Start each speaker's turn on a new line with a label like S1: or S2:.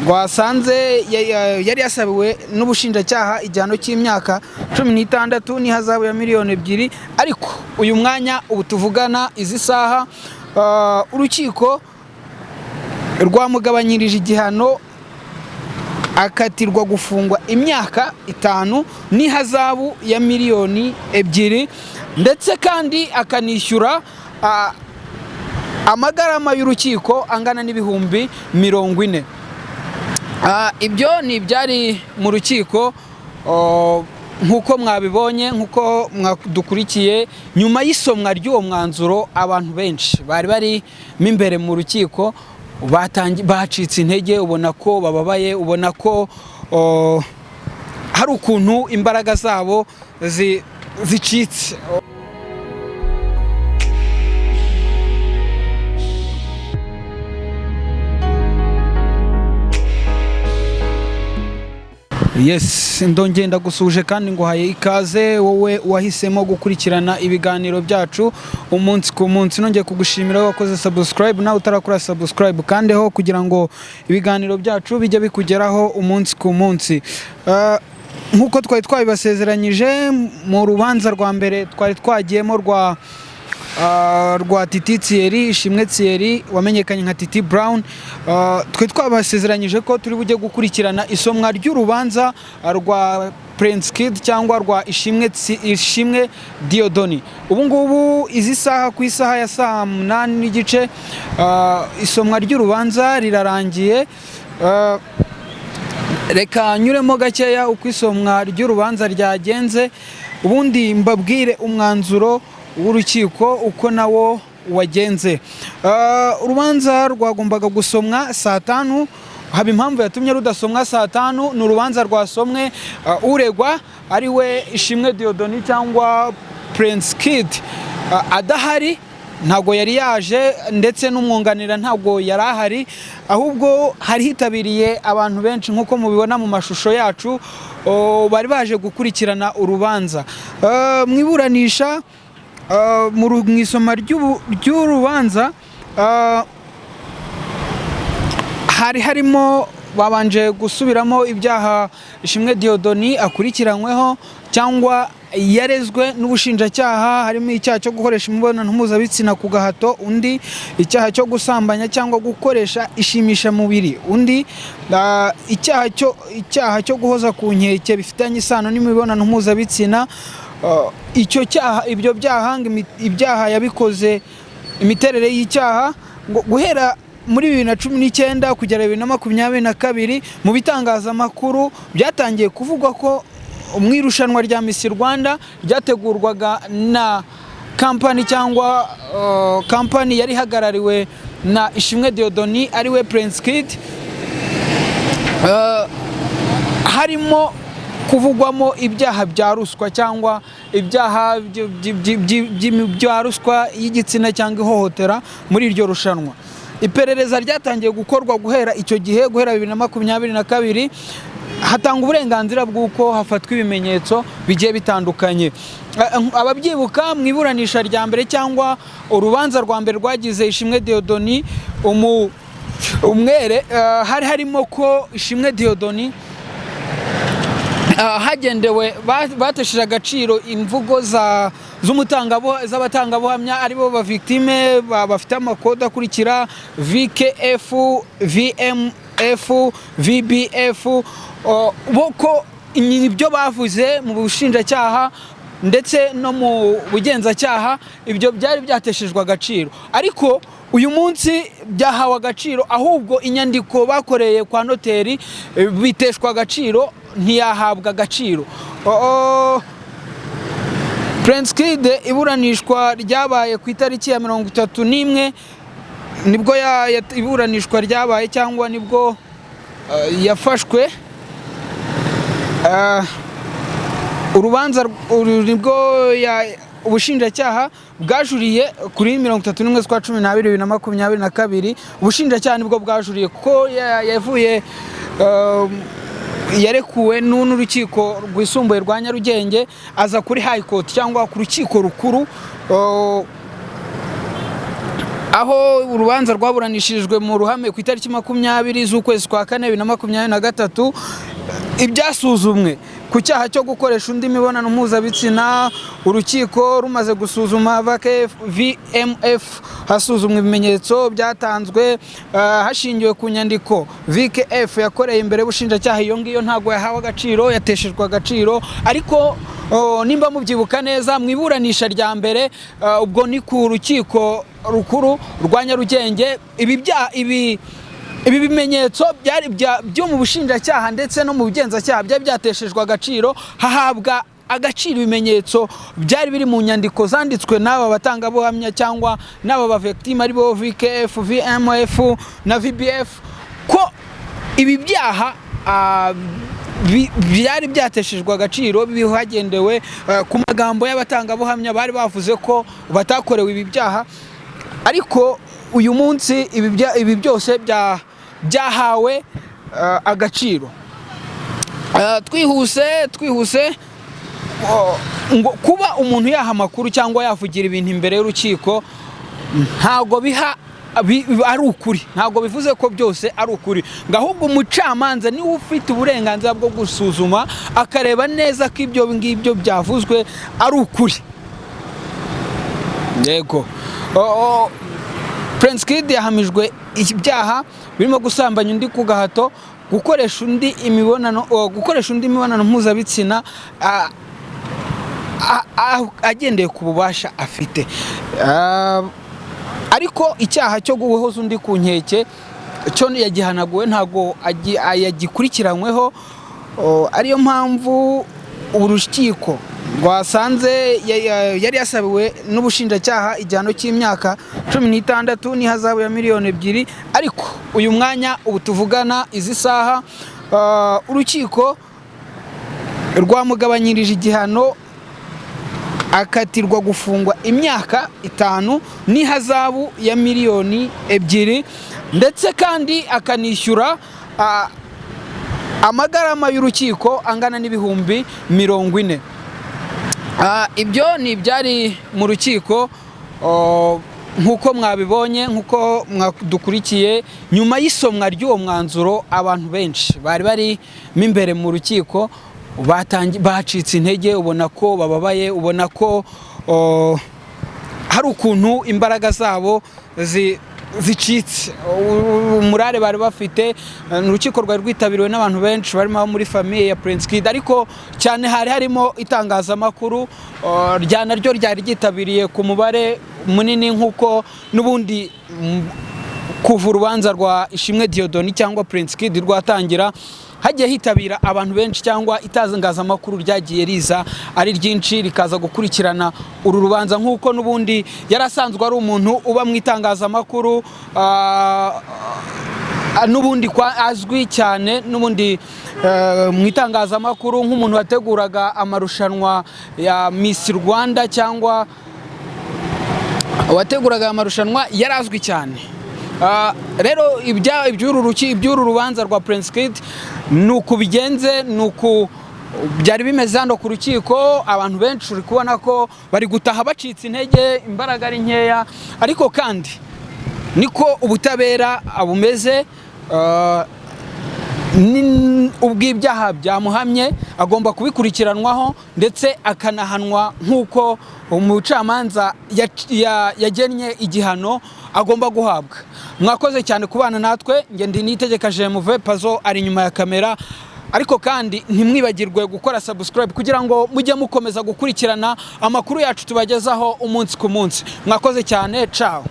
S1: rwasanze yari yasabiwe n'ubushinjacyaha igihano cy'imyaka 16 n'ihazabu ya miliyoni 2, ariko uyu mwanya ubu tuvugana izi saha urukiko rwamugabanyirije igihano akatirwa gufungwa imyaka 5 n'ihazabu ya miliyoni 2, ndetse kandi akanishyura amagarama y'urukiko angana n'ibihumbi 40. Ibyo ni ibyari mu rukiko nk'uko mwabibonye, nk'uko dukurikiye. Nyuma y'isomwa ry'uwo mwanzuro, abantu benshi bari imbere mu rukiko bacitse intege, ubona ko bababaye, ubona ko hari ukuntu imbaraga zabo zicitse. Yes, ndongenda gusuje kandi nguhaye ikaze wowe wahisemo gukurikirana ibiganiro byacu umunsi ku munsi. Nongeye kugushimira wakoze subscribe, nawe utarakora subscribe kandeho kugira ngo ibiganiro byacu bijye bikugeraho umunsi ku munsi. Nkuko twari twabibasezeranyije mu rubanza rwa mbere twari twagiyemo rwa Titi Thierry, Ishimwe Thierry wamenyekanye nka Titi Brown, twe twabasezeranyije ko turi bujye gukurikirana isomwa ry'urubanza rwa Prince Kid cyangwa rwa Ishimwe Dieudonné. Ubu ngubu izi saha ku isaha ya saa 8:30 isomwa ry'urubanza rirarangiye. Reka nyuremo gakeya uko isomwa ry'urubanza ryagenze, ubundi mbabwire umwanzuro w'urukiko uko nawo wagenze. Urubanza rwagombaga gusomwa saa 5, haba impamvu yatumye rudasomwa saa 5. Ni urubanza rwasomwe uregwa ari we Ishimwe Dieudonné cyangwa Prince Kid adahari, ntago yari yaje, ndetse n'umwunganira ntago yari ahari, ahubwo hari hitabiriye abantu benshi nk'uko mubibona mu mashusho yacu, bari baje gukurikirana urubanza. Mwiburanisha mu isoma ry'urubanza hari harimo babanje gusubiramo ibyaha Ishimwe Dieudonné akurikiranyweho cyangwa yarezwe n'ubushinjacyaha, harimo icyaha cyo gukoresha imibonano mpuzabitsina ku gahato, undi icyaha cyo gusambanya cyangwa gukoresha ishimisha mubiri, undi icyaha cyo guhoza ku nkeke bifitanye isano n'imibonano mpuzabitsina. Icyo cyaha, ibyo ibyaha yabikoze, imiterere y'icyaha guhera muri 2019 kugera 2022 mu bitangazamakuru byatangiye kuvugwa ko umwirushanwa rya Miss Rwanda ryategurwaga na kampani cyangwa kampani yari hagarariwe na Ishimwe Dieudonné ari we Prince Kid, harimo kuvugwamo ibyaha bya ruswa cyangwa ibyaha bya ruswa y'igitsina cyangwa ihohotera muri iryo rushanwa. Iperereza ryatangiye gukorwa guhera icyo gihe, guhera 2022, hatanga uburenganzira bw'uko hafatwa ibimenyetso bigiye bitandukanye. Ababyibuka mu iburanisha rya mbere cyangwa urubanza rwa mbere rwagize Ishimwe Dieudonné umwere, hari harimo ko Ishimwe Dieudonné hagendewe batesheje agaciro imvugo z'abatangabuhamya aribo ba victime bafite amakode akurikira VKF, VMF, VBF, boko ibyo bavuze mu bushinjacyaha ndetse no mu bugenzacyaha, ibyo byari byateshejwe agaciro. Ariko uyu munsi byahawe agaciro, ahubwo inyandiko bakoreye kwa noteri biteshwa agaciro, ntiyahabwa agaciro. Prince Kid iburanishwa ryabaye ku itariki ya 31 nibwo iburanishwa ryabaye cyangwa nibwo yafashwe. Urubanza nibwo ubushinjacyaha bwajuriye kuri 31 z'ukwa 12 2022. Ubushinjacyaha nibwo bwajuriye kuko yavuye yarekuwe n'urukiko rwisumbuye rwa Nyarugenge aza kuri High Court cyangwa ku rukiko rukuru aho urubanza rwaburanishirijwe mu ruhame ku itariki 20 z'ukwezi kwa 4 2023 ibyasuzumwe ku cyaha cyo gukoresha undi mibonano mpuzabitsina. Urukiko rumaze gusuzuma VMF hasuzumwa ibimenyetso byatanzwe hashingiwe ku nyandiko VKF yakoreye imbere y'ubushinjacyaha. Iyo ngiyo ntago yahawe agaciro, yateshejwe agaciro. Ariko nimba mubyibuka neza mu iburanisha rya mbere, ubwo ni ku rukiko rukuru rwa Nyarugenge, ibi bimenyetso byari byo mu bushinjacyaha ndetse no mu bugenzacyaha byari byateshejwe agaciro, hahabwa agaciro ibimenyetso byari biri mu nyandiko zanditswe n'aba batangabuhamya cyangwa n'aba ba victim ari bo VKF, VMF na VBF, ko ibi byaha byari byateshejwe agaciro bihagendewe ku magambo y'abatangabuhamya bari bavuze ko batakorewe ibi byaha. Ariko uyu munsi ibi byose byahawe agaciro. Twihuse ngo kuba umuntu yaha amakuru cyangwa yavugira ibintu imbere y'urukiko ntago ari ukuri, ntago bivuze ko byose ari ukuri, ahubwo umucamanza niwe ufite uburenganzira bwo gusuzuma akareba neza ko ibyo ngibyo byavuzwe ari ukuri. Yego, Prince Kid yahamijwe ibyaha birimo gusambanya undi ku gahato, gukoresha undi imibonano mpuzabitsina agendeye ku bubasha afite. Ariko icyaha cyo guhoza undi ku nkeke cyo yagihanaguwe, ntago yagikurikiranyweho. Ariyo mpamvu urukiko rwasanze yari yasabiwe n'ubushinjacyaha igihano cy'imyaka 16 n'ihazabu ya miliyoni 2. Ariko uyu mwanya ubu tuvugana izi saha, urukiko rwamugabanyirije igihano akatirwa gufungwa imyaka 5 n'ihazabu ya miliyoni 2, ndetse kandi akanishyura amagarama y'urukiko angana n'ibihumbi 40. Ibyo ni ibyari mu rukiko nkuko mwabibonye, nkuko dukurikiye. Nyuma y'isomwa ry'uwo mwanzuro, abantu benshi bari imbere mu rukiko bacitse intege, ubona ko bababaye, ubona ko hari ukuntu imbaraga zabo zicitse, umurare bari bafite. Urukiko rwari rwitabiriwe n'abantu benshi barimo muri famiye ya Prince Kid, ariko cyane harimo itangazamakuru naryo ryari ryitabiriye ku mubare munini, nkuko n'ubundi kuva urubanza rwa Ishimwe Dieudonné cyangwa Prince Kid rwatangira hagiye hitabira abantu benshi, cyangwa itangazamakuru ryagiye riza ari ryinshi rikaza gukurikirana uru rubanza, nkuko n'ubundi yarasanzwe ari umuntu uba mu itangazamakuru n'ubundi azwi cyane n'ubundi mu itangazamakuru nk'umuntu wateguraga amarushanwa ya Miss Rwanda cyangwa wateguraga amarushanwa, yarazwi cyane. Rero iby'uru rubanza rwa Prince Kid nuko bigenze, nuko byari bimeze hano ku rukiko. Abantu benshi uri kubona ko bari gutaha bacitse intege, imbaraga ari nkeya, ariko kandi niko ubutabera bumeze. Ubw'ibyaha byamuhamye agomba kubikurikiranwaho ndetse akanahanwa nk'uko umucamanza yagennye igihano agomba guhabwa. Mwakoze cyane kubana natwe. Ndi Niyitegeka JMV, Pazo ari inyuma ya kamera. Ariko kandi ntimwibagirwe gukora subscribe kugira ngo mujye mukomeza gukurikirana amakuru yacu tubagezaho umunsi ku munsi. Mwakoze cyane, ciao.